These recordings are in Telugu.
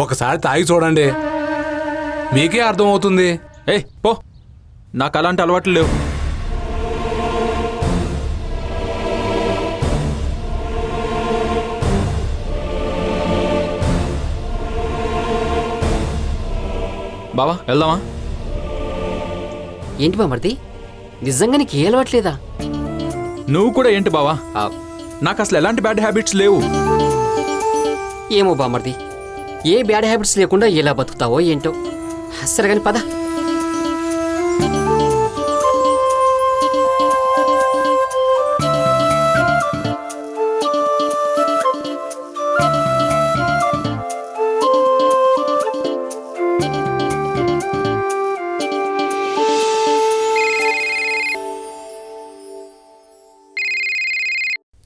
ఒకసారి తాగి చూడండి, మీకే అర్థమవుతుంది. ఏయ్ పో, నాకు అలాంటి అలవాట్లు లేవు. బావా వెళ్దామా? ఏంటి బామర్ది, నిజంగా నీకు ఏ అలవాట్లేదా? నువ్వు కూడా ఏంటి బావా? నాకు అసలు ఎలాంటి బ్యాడ్ హ్యాబిట్స్ లేవు. ఏమో బామర్ది, ఏ బ్యాడ్ హ్యాబిట్స్ లేకుండా ఎలా బతుకుతావో ఏంటో. సరే కానీ పద.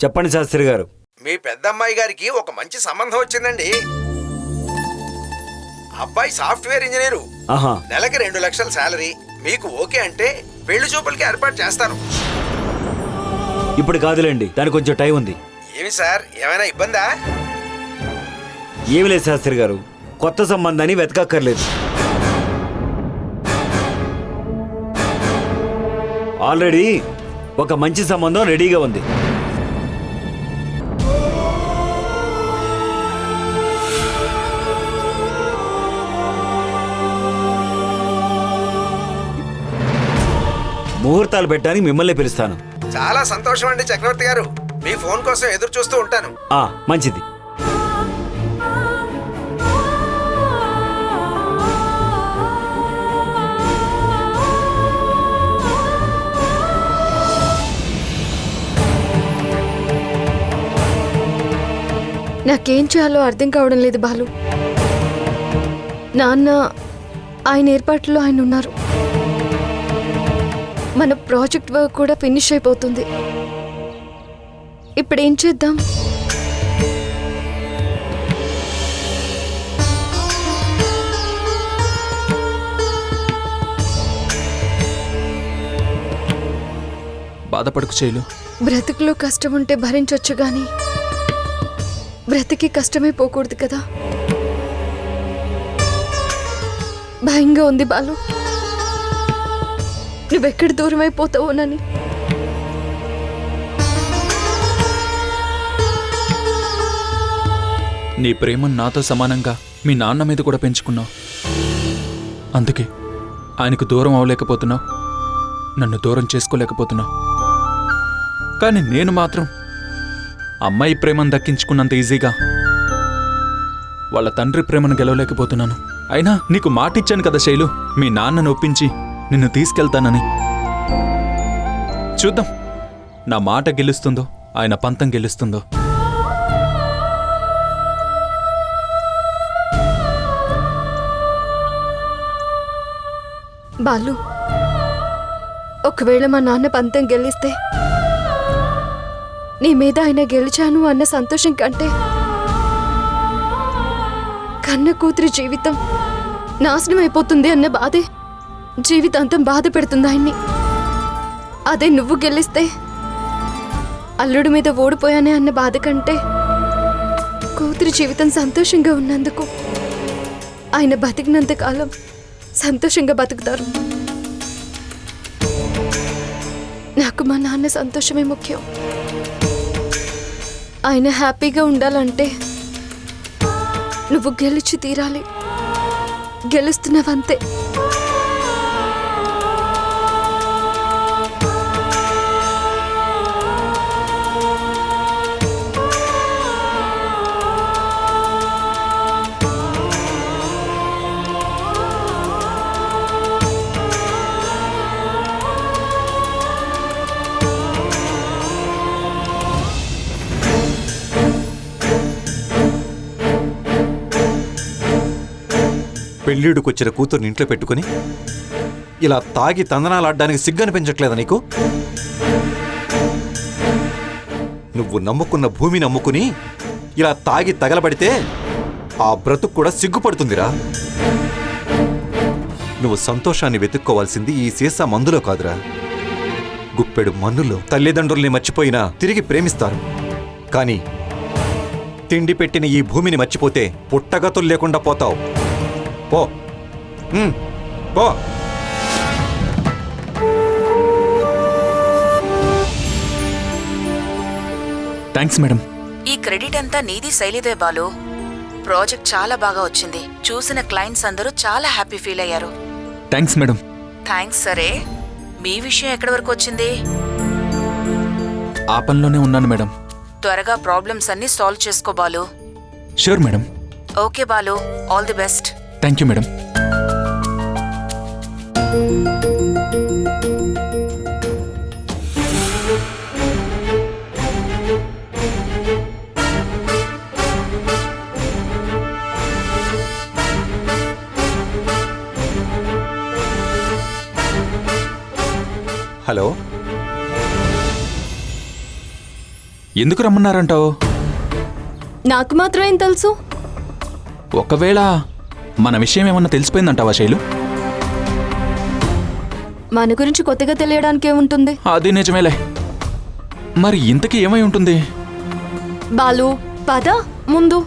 చెప్పండి శాస్త్రి గారు. మీ పెద్దమ్మాయి గారికి ఒక మంచి సంబంధం వచ్చిందండి. అబ్బాయి సాఫ్ట్వేర్ ఇంజనీరు, ఆహా, నెలకి 2 లక్షల శాలరీ. మీకు ఓకే అంటే పెళ్లి చూపులకి ఏర్పాటు చేస్తాను. ఇప్పుడు కాదులేండి, దానికి కొంచెం టైం ఉంది. ఏమి సార్, ఏమైనా ఇబ్బందా? ఏమి లేదు శాస్త్రి గారు, కొత్త సంబంధాన్ని వెతకక్కర్లేదు. ఆల్రెడీ ఒక మంచి సంబంధం రెడీగా ఉంది. ముహూర్తాలు పెట్టడానికి మిమ్మల్ని పిలుస్తాను. చాలా సంతోషం అండి చక్రవర్తి గారు. మీ ఫోన్ కోసం ఎదురు చూస్తూ ఉంటాను. మంచిది. నాకేం చేయాలో అర్థం కావడం లేదు బాలు. నాన్న ఆయన ఏర్పాట్లో ఆయన ఉన్నారు. మన ప్రాజెక్ట్ వర్క్ కూడా ఫినిష్ అయిపోతుంది. ఇప్పుడు ఏం చేద్దాం? బాధపడకు చేయలు. బ్రతుకులో కష్టం ఉంటే భరించొచ్చు గాని బ్రతికి కష్టమే పోకూడదు కదా. భయంగా ఉంది బాలు, నువ్వెక్కడ దూరం అయిపోతావోనని. నీ ప్రేమను నాతో సమానంగా మీ నాన్న మీద కూడా పెంచుకున్నావు. అందుకే ఆయనకు దూరం అవ్వలేకపోతున్నావు, నన్ను దూరం చేసుకోలేకపోతున్నావు. కానీ నేను మాత్రం అమ్మాయి ప్రేమను దక్కించుకున్నంత ఈజీగా వాళ్ళ తండ్రి ప్రేమను గెలవలేకపోతున్నాను. అయినా నీకు మాటిచ్చాను కదా శైలు, మీ నాన్నను ఒప్పించి నిన్ను తీసుకెళ్తానని. చూద్దాం నా మాట గెలుస్తుందో ఆయన పంతం గెలుస్తుందో. బాలు, ఒకవేళ మా నాన్న పంతం గెలిస్తే నీ మీద ఆయన గెలిచాను అన్న సంతోషం కంటే కన్న కూతురి జీవితం నాశనం అయిపోతుంది అన్న బాధే జీవితాంతం బాధ పెడుతుంది ఆయన్ని. అదే నువ్వు గెలిస్తే అల్లుడి మీద ఓడిపోయానే అన్న బాధ కంటే కూతురి జీవితం సంతోషంగా ఉన్నందుకు ఆయన బతికినంత కాలం సంతోషంగా బతుకుతారు. నాకు మా నాన్న సంతోషమే ముఖ్యం. ఆయన హ్యాపీగా ఉండాలంటే నువ్వు గెలిచి తీరాలి. గెలుస్తున్నావంతే. పెళ్ళిడుకొచ్చిన కూతుర్ని ఇంట్లో పెట్టుకుని ఇలా తాగి తందనాలాడ్డానికి సిగ్గనిపించట్లేదా నీకు? నువ్వు నమ్ముకున్న భూమిని నమ్ముకుని ఇలా తాగి తగలబడితే ఆ బ్రతుకు కూడా సిగ్గుపడుతుందిరా. నువ్వు సంతోషాన్ని వెతుక్కోవాల్సింది ఈ సీసా మందులో కాదురా, గుప్పెడు మన్నులో. తల్లిదండ్రుల్ని మర్చిపోయినా తిరిగి ప్రేమిస్తారు, కానీ తిండి పెట్టిన ఈ భూమిని మర్చిపోతే పుట్టగతులు లేకుండా పోతావు. పో. పో. Thanks madam. ఈ క్రెడిట్ అంతా నీది శైలిదే బాలు. ప్రాజెక్ట్ చాలా బాగా వచ్చింది. చూసిన క్లయింట్స్ అందరూ చాలా హ్యాపీ ఫీల్ అయ్యారు. Thanks madam. థ్యాంక్స్. సరే, మీ విషయం ఎక్కడి వరకు వచ్చింది? ఆ పనిలోనే ఉన్నాను మేడం. త్వరగా ప్రాబ్లమ్స్ అన్ని సాల్వ్ చేసుకో Balu. Sure madam. Okay Balu, all the best. Thank you madam. Hello. ఎందుకు రమ్మన్నారంటావు? నాకు మాత్రం ఏం తెలుసు? ఒకవేళ మన విషయం ఏమన్నా తెలిసిపోయిందంటావా శైలు? మన గురించి కొత్తగా తెలియడానికి ఏముంటుంది? అది నిజమేలే. మరి ఇంతకీ ఏమై ఉంటుంది? బాలు, పద ముందు.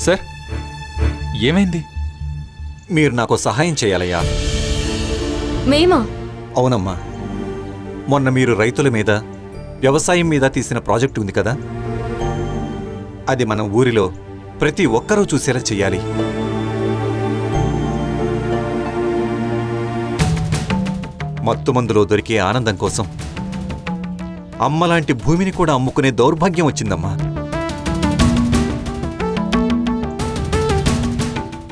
సార్, ఏమైంది? మీరు నాకు సహాయం చేయాలయ్యా. మేమా? అవునమ్మా. మొన్న మీరు రైతుల మీద, వ్యవసాయం మీద తీసిన ప్రాజెక్టు ఉంది కదా, అది మన ఊరిలో ప్రతి ఒక్కరూ చూసేలా చెయ్యాలి. మత్తుమందులో దొరికే ఆనందం కోసం అమ్మలాంటి భూమిని కూడా అమ్ముకునే దౌర్భాగ్యం వచ్చిందమ్మా.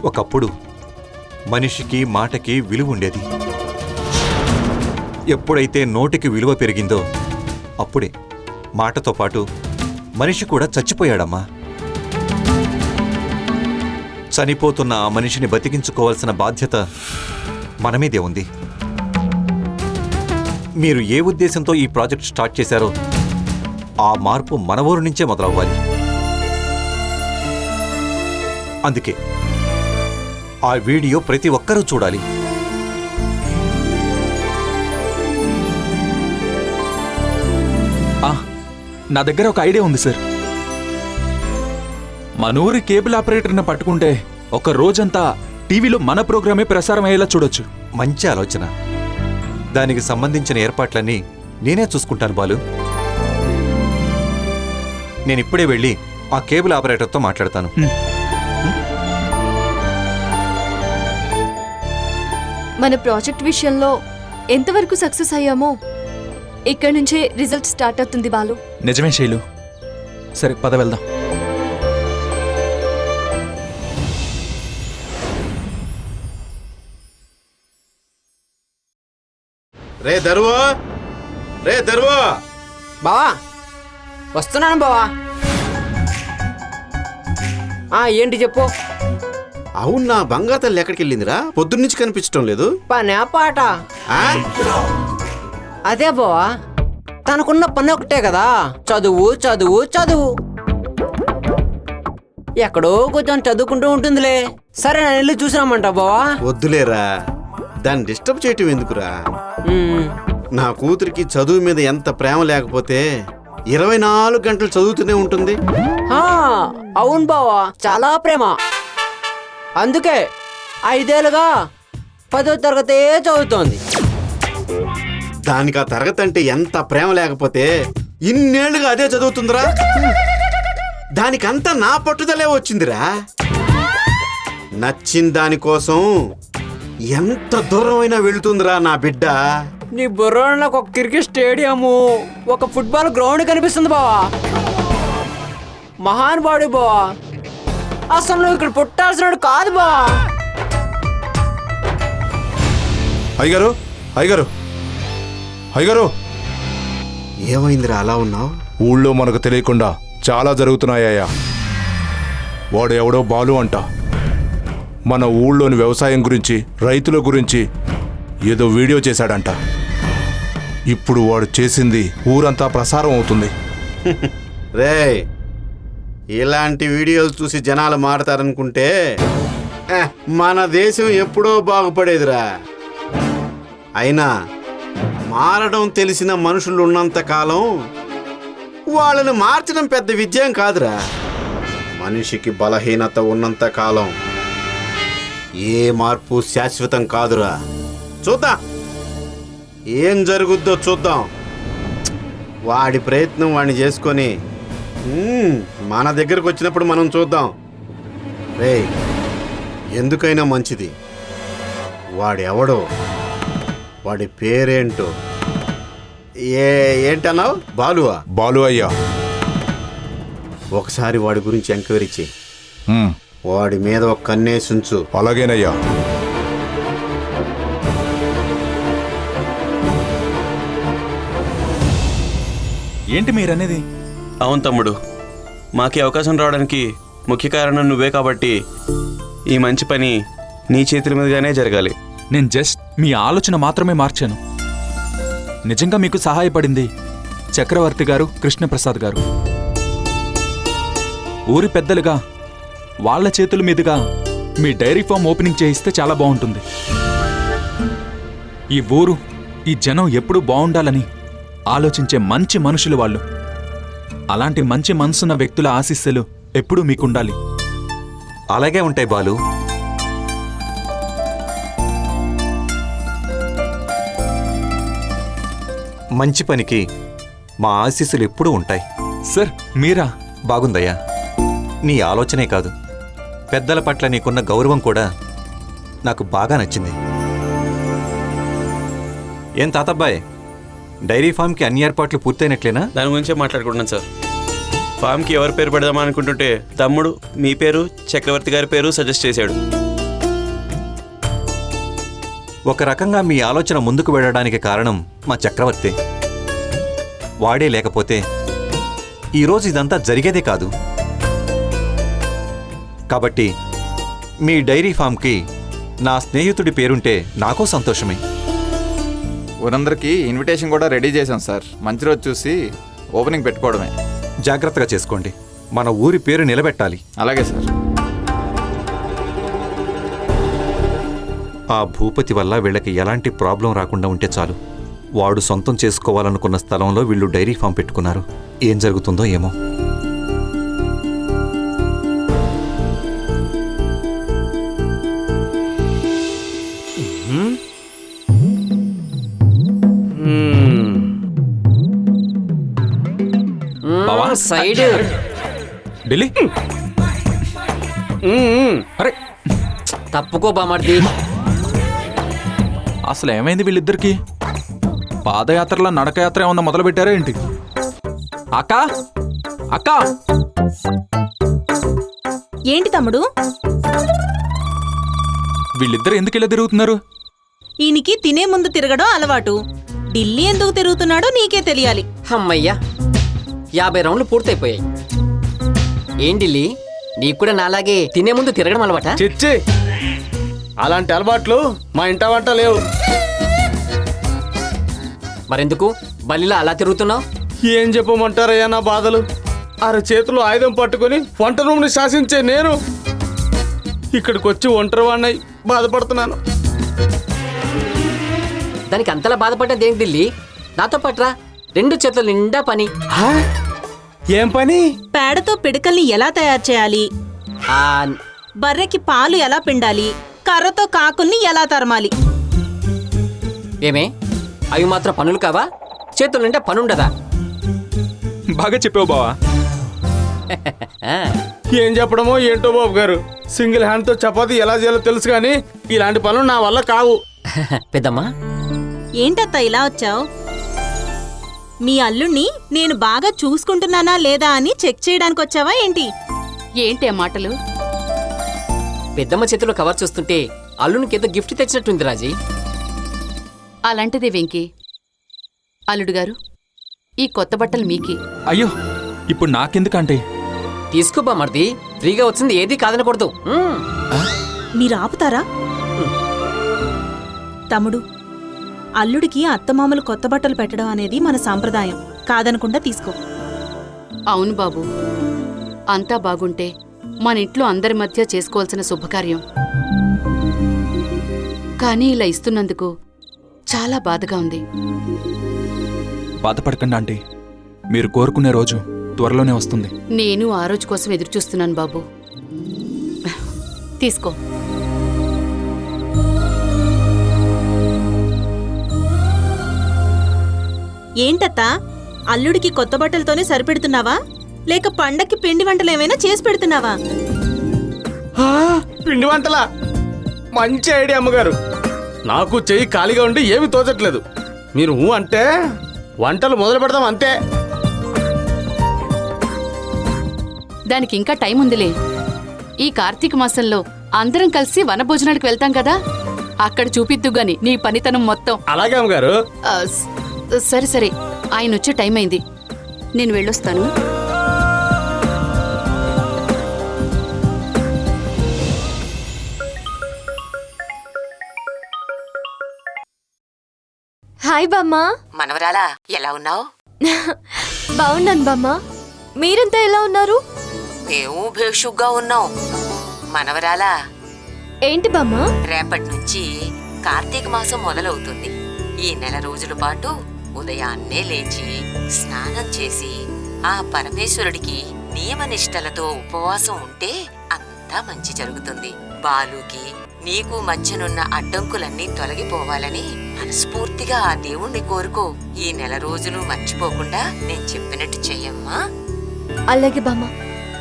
ఒకప్పుడు మనిషికి మాటకి విలువ ఉండేది. ఎప్పుడైతే నోటికి విలువ పెరిగిందో అప్పుడే మాటతో పాటు మనిషి కూడా చచ్చిపోయాడమ్మా. చనిపోతున్న ఆ మనిషిని బతికించుకోవాల్సిన బాధ్యత మన మీదే ఉంది. మీరు ఏ ఉద్దేశంతో ఈ ప్రాజెక్ట్ స్టార్ట్ చేశారో ఆ మార్పు మన ఊరు నుంచే మొదలవ్వాలి. అందుకే ఆ వీడియో ప్రతి ఒక్కరూ చూడాలి. నా దగ్గర ఒక ఐడియా ఉంది సార్. మన ఊరి కేబుల్ ఆపరేటర్ని పట్టుకుంటే ఒక రోజంతా టీవీలో మన ప్రోగ్రామే ప్రసారం అయ్యేలా చూడొచ్చు. మంచి ఆలోచన. దానికి సంబంధించిన ఏర్పాట్లన్నీ నేనే చూసుకుంటాను బాలు. నేనిప్పుడే వెళ్ళి ఆ కేబుల్ ఆపరేటర్తో మాట్లాడతాను. మన ప్రాజెక్ట్ విషయంలో ఎంతవరకు సక్సెస్ అయ్యామో ఇక్కడ నుంచే రిజల్ట్ స్టార్ట్ అవుతుంది బాలు. నిజమే శైలు. సరే, పద వెళ్దాం. రే దరువా, రే దరువా. బావా, వస్తున్నాను బావా. ఏంటి చెప్పు. అవును, నా బంగాతల్లి ఎక్కడికి వెళ్ళిందిరా? పొద్దున్నుంచి కనిపించడం లేదు. పనే పాట. ఆ? అదే బావా, తనకున్న పని ఒకటే కదా, చదువు చదువు చదువు. ఎక్కడో కొంచెం చదువుకుంటూ ఉంటుందిలే. సరే, నేను వెళ్ళి చూసినామంటా బావా. వద్దులేరా, దాన్ని డిస్టర్బ్ చేయటం ఎందుకురా? నా కూతురికి చదువు మీద ఎంత ప్రేమ లేకపోతే 24 గంటలు చదువుతూనే ఉంటుంది. అవును బావా, చాలా ప్రేమ. అందుకే 5 ఏళ్ళుగా 10వ తరగతే చదువుతోంది. దానికి ఆ తరగతి అంటే ఎంత ప్రేమ లేకపోతే ఇన్నేళ్లుగా అదే చదువుతుందిరా. దానికంతా నా పట్టుదలే వచ్చిందిరా. నచ్చిన దానికోసం ఎంత దూరమైనా వెళుతుందిరా నా బిడ్డ. నీ బుర్రలో నాకు ఒక క్రికెట్ స్టేడియము, ఒక ఫుట్బాల్ గ్రౌండ్ కనిపిస్తుంది బావా. మహానుభావుడు బావా. అసలు నువ్వు ఇక్కడ పుట్టాల్సినాడు కాదు బావా. అయ్యగారు, అయ్యగారు, అయ్యగారు. ఏమైందిరా అలా ఉన్నావు? ఊళ్ళో మనకు తెలియకుండా చాలా జరుగుతున్నాయ్యా. వాడు ఎవడో బాలు అంట. మన ఊళ్ళోని వ్యవసాయం గురించి, రైతుల గురించి ఏదో వీడియో చేశాడంట. ఇప్పుడు వాడు చేసింది ఊరంతా ప్రసారం అవుతుంది. రే, ఇలాంటి వీడియోలు చూసి జనాలు మారతారనుకుంటే మన దేశం ఎప్పుడో బాగుపడేదిరా. అయినా మారడం తెలిసిన మనుషులు ఉన్నంత కాలం వాళ్ళని మార్చడం పెద్ద విజయం కాదురా. మనిషికి బలహీనత ఉన్నంత కాలం ఏ మార్పు శాశ్వతం కాదురా. చూద్దాం ఏం జరుగుద్దో చూద్దాం. వాడి ప్రయత్నం వాడిని చేసుకొని మన దగ్గరకు వచ్చినప్పుడు మనం చూద్దాం. రేయ్, ఎందుకైనా మంచిది వాడెవడో, వాడి పేరేంటో. ఏంటన్నావు? బాలువా? బాలు అయ్యా. ఒకసారి వాడి గురించి ఎంక్వైరీ చెయ్యి. ఉమ్, వాడి మీద ఒక కన్నేసుంచు. అలాగేనయ్యా. ఏంటి మీరనేది? అవును తమ్ముడు, మాకు ఈ అవకాశం రావడానికి ముఖ్య కారణం నువ్వే కాబట్టి ఈ మంచి పని నీ చేతుల మీదుగానే జరగాలి. నేను జస్ట్ మీ ఆలోచన మాత్రమే మార్చాను. నిజంగా మీకు సహాయపడింది చక్రవర్తి గారు, కృష్ణప్రసాద్ గారు. ఊరి పెద్దలుగా వాళ్ళ చేతుల మీదుగా మీ డైరీ ఫామ్ ఓపెనింగ్ చేయిస్తే చాలా బాగుంటుంది. ఈ ఊరు, ఈ జనం ఎప్పుడూ బాగుండాలని ఆలోచించే మంచి మనుషులు వాళ్ళు. అలాంటి మంచి మనసున్న వ్యక్తుల ఆశీస్సులు ఎప్పుడూ మీకుండాలి. అలాగే ఉంటాయి బాలు. మంచి పనికి మా ఆశీస్సులు ఎప్పుడూ ఉంటాయి. సార్ మీరా? బాగుందయ్యా. నీ ఆలోచనే కాదు, పెద్దల పట్ల నీకున్న గౌరవం కూడా నాకు బాగా నచ్చింది. ఏం తాతబ్బాయ్, డైరీ ఫామ్కి అన్ని ఏర్పాట్లు పూర్తయినట్లేనా? దాని గురించే మాట్లాడుకుంటున్నాను సార్. ఫామ్కి ఎవరి పేరు పెడదామా అనుకుంటుంటే తమ్ముడు మీ పేరు, చక్రవర్తి గారి పేరు సజెస్ట్ చేశాడు. ఒక రకంగా మీ ఆలోచన ముందుకు వెళ్ళడానికి కారణం మా చక్రవర్తి. వాడే లేకపోతే ఈరోజు ఇదంతా జరిగేదే కాదు. కాబట్టి మీ డైరీ ఫామ్కి నా స్నేహితుడి పేరుంటే నాకో సంతోషమే. ఊరందరికీ ఇన్విటేషన్ కూడా రెడీ చేశాం సార్. మంచి రోజు చూసి ఓపెనింగ్ పెట్టుకోవడమే. జాగ్రత్తగా చేసుకోండి, మన ఊరి పేరు నిలబెట్టాలి. అలాగే సార్. ఆ భూపతి వల్ల వీళ్ళకి ఎలాంటి ప్రాబ్లం రాకుండా ఉంటే చాలు. వాడు సొంతం చేసుకోవాలనుకున్న స్థలంలో వీళ్ళు డైరీ ఫామ్ పెట్టుకున్నారు. ఏం జరుగుతుందో ఏమో. సైడ్ ఢిల్లీ. అరే తప్పుకో బామర్ది. అసలు ఏమైంది వీళ్ళిద్దరికి? పాదయాత్రలో నడకయాత్ర ఏమన్నా మొదలు పెట్టారా ఏంటి? అక్క అక్క, ఏంటి తమ్ముడు? వీళ్ళిద్దరు ఎందుకు ఇలా తిరుగుతున్నారు? ఈయనకి తినే ముందు తిరగడం అలవాటు. ఢిల్లీ ఎందుకు తిరుగుతున్నాడో నీకే తెలియాలి. అమ్మయ్యా, 50 రౌండ్లు పూర్తయిపోయాయి. ఏం ఢిల్లీ, నీకు కూడా నాలాగే తినే ముందు తిరగడం అలవాట? చిచ్చి, అలాంటి అలవాట్లు మా ఇంట వంట లేవు. మరెందుకు బల్లిలా అలా తిరుగుతున్నావు? ఏం చెప్పమంటారయ్యా నా బాధలు. చేతిలో ఆయుధం పట్టుకుని వంట రూమ్ని శాసించే నేను ఇక్కడికి వచ్చి ఒంటరి వాడినై బాధపడుతున్నాను. దానికి అంతలా బాధపడ్డది ఏంటి ఢిల్లీ? నాతో పట్రా, 2 చేతుల నిండా పని. ఏం పని? పేడతో పిడకల్ని ఎలా తయారు చేయాలి, బర్రెకి పాలు ఎలా పిండాలి, కర్రతో కాకుల్ని ఎలా తరమాలి. ఏమే, అవి మాత్రం పనులు కావా? చేతుల నిండా పనుండదా? బాగా చెప్పావు బావా. ఏం చెప్పడమో ఏంటో బాబు గారు. సింగిల్ హ్యాండ్తో చపాతీ ఎలా చేయాలో తెలుసు కానీ ఇలాంటి పనులు నా వల్ల కావు. పెద్దమ్మా, ఏంటత్తా ఇలా వచ్చావు? మీ అల్లుణ్ణి నేను బాగా చూసుకుంటున్నానా లేదా అని చెక్ చేయడానికి వచ్చావా ఏంటి? ఏంటి ఆ మాటలు? పెద్దమ్మ చేతిలో కవర్ చూస్తుంటే అల్లునికి ఏదో గిఫ్ట్ తెచ్చినట్టుంది రాజీ. అలాంటిదే వెంకీ. అల్లుడు గారు, ఈ కొత్త బట్టలు మీకే. అయ్యో, ఇప్పుడు నాకెందుకంటే? తీసుకోబా మరిది, ఫ్రీగా వచ్చింది ఏది కాదనకూడదు. మీరు ఆపుతారా? తమ్ముడు, అల్లుడికి అత్తమామలు కొత్త బట్టలు పెట్టడం అనేది మన సాంప్రదాయం. కాదనకుండా తీసుకో. అవును బాబు, అంతా బాగుంటే మన ఇంట్లో అందరి మధ్య చేసుకోవాల్సిన శుభకార్యం కానీ ఇలా ఇస్తున్నందుకు చాలా బాధగా ఉంది. బాధపడకండి ఆంటీ, మీరు కోరుకునే రోజు త్వరలోనే వస్తుంది. నేను ఆ రోజు కోసం ఎదురు చూస్తున్నాను బాబు. తీసుకో. ఏంటత్తా, అల్లుడికి కొత్త బట్టలతోనే సరిపెడుతున్నావా లేక పండక్కి పిండి వంటలు ఏమైనా చేసి పెడుతున్నావా? పిండి వంటలా? మంచి ఐడియా అమ్మగారు. నాకు చెయ్యి ఖాళీగా ఉండి ఏమీ తోచట్లేదు. మీరు అంటే వంటలు మొదలు పెడదాం అంతే. దానికి ఇంకా టైం ఉందిలే. ఈ కార్తీక మాసంలో అందరం కలిసి వనభోజనానికి వెళ్తాం కదా, అక్కడ చూపిద్దు గాని నీ పనితనం మొత్తం. అలాగే అమ్మగారు. సరే సరే, ఆయన వచ్చే టైం అయింది, నేను వెళ్ళొస్తాను. హాయ్ బామ్మా. మనవరాలా, ఎలా ఉన్నావు? బాగున్నాను బామ్మా, మీరంతా ఎలా ఉన్నారు? మేము భేషుగ్గా ఉన్నాం. మనవరాలా, ఏంటి బామ్మా? రేపటి నుంచి కార్తీక మాసం మొదలవుతుంది. ఈ నెల రోజుల పాటు ఉదయాన్నే లేచి స్నానం చేసి ఆ పరమేశ్వరుడికి నియమనిష్టలతో ఉపవాసం ఉంటే అంతా మంచి జరుగుతుంది. బాలుకి నీకు మధ్యనున్న అడ్డంకులన్నీ తొలగిపోవాలని మనస్ఫూర్తిగా ఆ దేవుణ్ణి కోరుకో. ఈ నెల రోజులు మర్చిపోకుండా నేను చెప్పినట్టు చెయ్యమ్మా. అలాగే బామ్మా,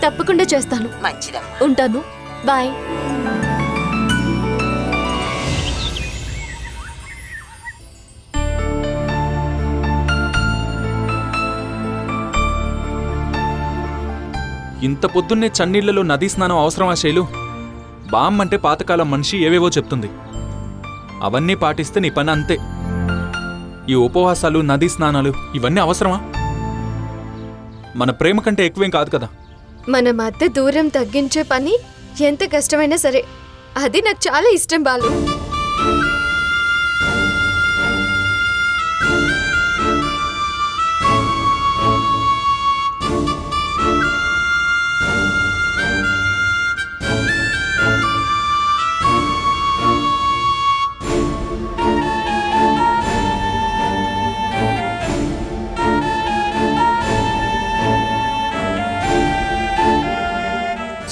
తప్పకుండా చేస్తాను. మంచిదమ్మా, ఉంటాను. బాయ్. ఇంత పొద్దున్నే చన్నీళ్లలో నదీ స్నానం అవసరమా శైలు? బామ్మంటే పాతకాలం మనిషి ఏవేవో చెప్తుంది. అవన్నీ పాటిస్తే నీ పని అంతే. ఈ ఉపవాసాలు, నదీ స్నానాలు ఇవన్నీ అవసరమా? మన ప్రేమ కంటే ఎక్కువేం కాదు కదా. మన మధ్య దూరం తగ్గించే పని ఎంత కష్టమైనా సరే అది నాకు చాలా ఇష్టం బాలు.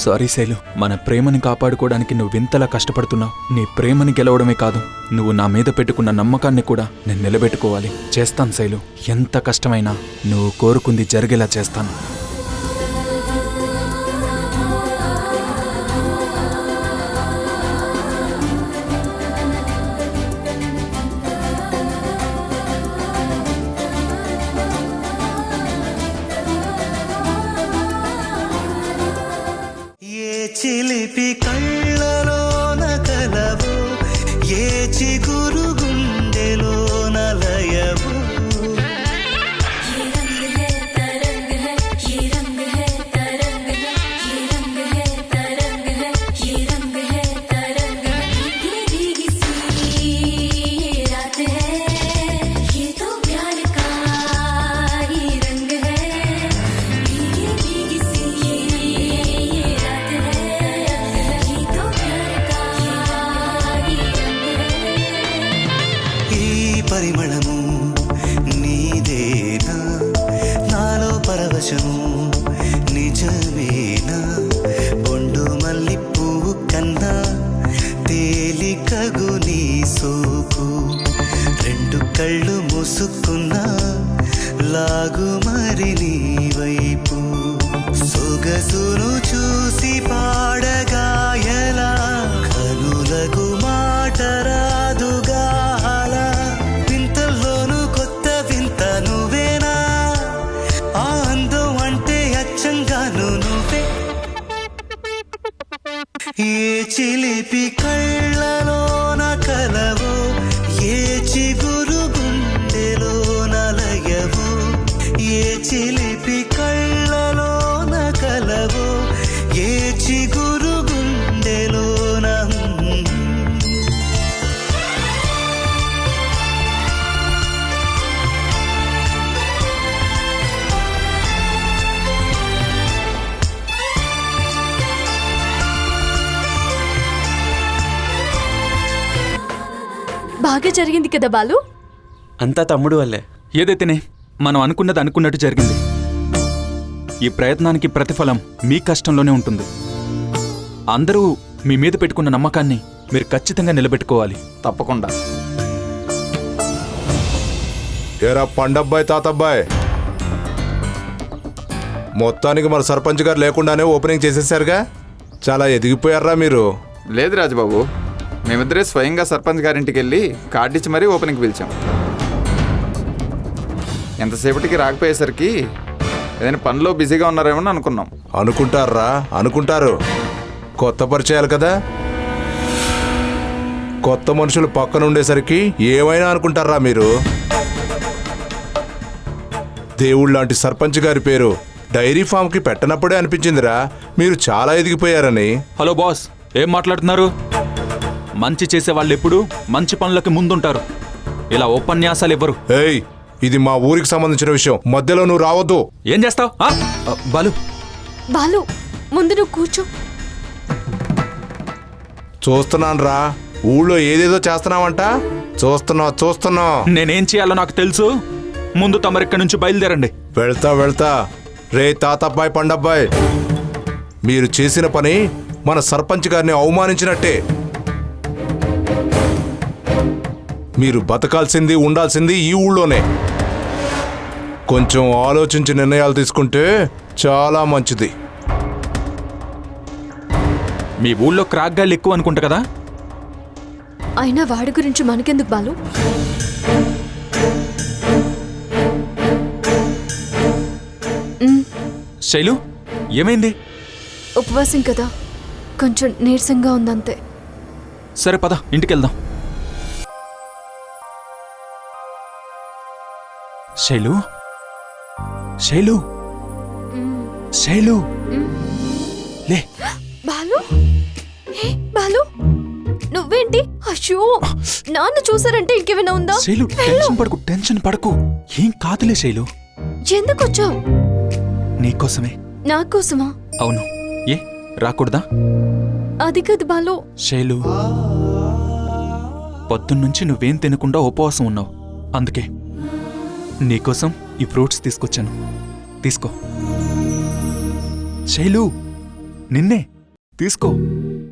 సారీ శైలు, మన ప్రేమని కాపాడుకోవడానికి నువ్వింతలా కష్టపడుతున్నావు. నీ ప్రేమని గెలవడమే కాదు, నువ్వు నా మీద పెట్టుకున్న నమ్మకాన్ని కూడా నేను నిలబెట్టుకోవాలి. చేస్తాను శైలు, ఎంత కష్టమైనా నువ్వు కోరుకుంది జరిగేలా చేస్తాను. చిలిపి కళ్ళలోన కలవు, ఏ చిగురు గుండెలోన లయవు. పరిమళము నీదేనా, నాలో పరవశము నిజమేనా. బొండు మల్లి పువ్వు కన్నా తేలికగు నీ సోకు. రెండు కళ్ళు మూసుకున్నా లాగు మరి నీ వైపు. సొగసును చూసి పాడగాయలా, కనులకు మాట రాదుగా. ఏ చిలిపి కళ్ళలోన కలవు, ఏ చిగురు గుండెలోన లయవు. ఏ చిలిపి కళ్ళలోన కలవు, ఏ చిగురు గుండెలోన. బాగా జరిగింది కదా బాలు. అంతా తమ్ముడు వల్లే. ఏదైతేనే మనం అనుకున్నది అనుకున్నట్టు జరిగింది. ఈ ప్రయత్నానికి ప్రతిఫలం మీ కష్టంలోనే ఉంటుంది. అందరూ మీ మీద పెట్టుకున్న నమ్మకాన్ని మీరు ఖచ్చితంగా నిలబెట్టుకోవాలి. తప్పకుండా. ఏరా పండబ్బాయి తాతబ్బాయి, మొత్తానికి మన సర్పంచ్ గారు లేకుండానే ఓపెనింగ్ చేసేసారుగా. చాలా ఎదిగిపోయారా మీరు. లేదు రాజుబాబు, మేమిద్దరే స్వయంగా సర్పంచ్ గారింటికి వెళ్ళి కార్డు ఇచ్చి మరీ ఓపెనింగ్కి పిలిచాం. ఎంతసేపటికి రాకపోయేసరికి ఏదైనా పనిలో బిజీగా ఉన్నారేమో అనుకున్నాం. అనుకుంటారా? అనుకుంటారు. కొత్త పరిచయాలు కదా, కొత్త మనుషులు పక్కన ఉండేసరికి ఏమైనా అనుకుంటారా మీరు. దేవుళ్ళ లాంటి సర్పంచ్ గారి పేరు డైరీ ఫామ్కి పెట్టనప్పుడే అనిపించిందిరా మీరు చాలా ఎదిగిపోయారని. హలో బాస్, ఏం మాట్లాడుతున్నారు? మంచి చేసే వాళ్ళు ఎప్పుడు మంచి పనులకి ముందుంటారు. ఇలా ఉపన్యాసాలు ఇవ్వరు. ఏయ్, ఇది మా ఊరికి సంబంధించిన విషయం, మధ్యలో నువ్వు రావద్దు. ఏం చేస్తావు? బాలు బాలు, ముందు నువ్వు కూర్చో. చూస్తున్నాను రా, ఊళ్ళో ఏదేదో చేస్తున్నావంట. చూస్తున్నా. నేనేం చేయాలో నాకు తెలుసు. ముందు తమరిక్కడి నుంచి బయలుదేరండి. వెళ్తా. రే తాతబ్బాయి పండబ్బాయి, మీరు చేసిన పని మన సర్పంచ్ గారిని అవమానించినట్టే. మీరు బతకాల్సింది ఉండాల్సింది ఈ ఊళ్ళోనే. కొంచెం ఆలోచించి నిర్ణయాలు తీసుకుంటే చాలా మంచిది. మీ ఊళ్ళో క్రాక్ గాళ్ళు ఎక్కువ అనుకుంటా కదా. అయినా వాడి గురించి మనకెందుకు బాలు? శైలు, ఏమైంది? ఉపవాసం కదా, కొంచెం నీరసంగా ఉందంతే. సరే పద, ఇంటికెళ్దాం. శైలు, లే. బాలు, బాలు, నువ్వేంటి? అయ్యో, నాన్న చూసారంటే ఇంకేమైనా ఉందా? శైలు, టెన్షన్ పడకు. ఏం కాదులే శైలు. ఎందుకు వచ్చావు? నీకోసమే. నాకోసమా? అవును. ఏ రాకూడదా? అది కాదు బాలు. శైలు, పొద్దున్నుంచి నువ్వేం తినకుండా ఉపవాసం ఉన్నావు. అందుకే నీకోసం ఈ ఫ్రూట్స్ తీసుకొచ్చాను. తీసుకో శైలు, నిన్నే తీసుకో.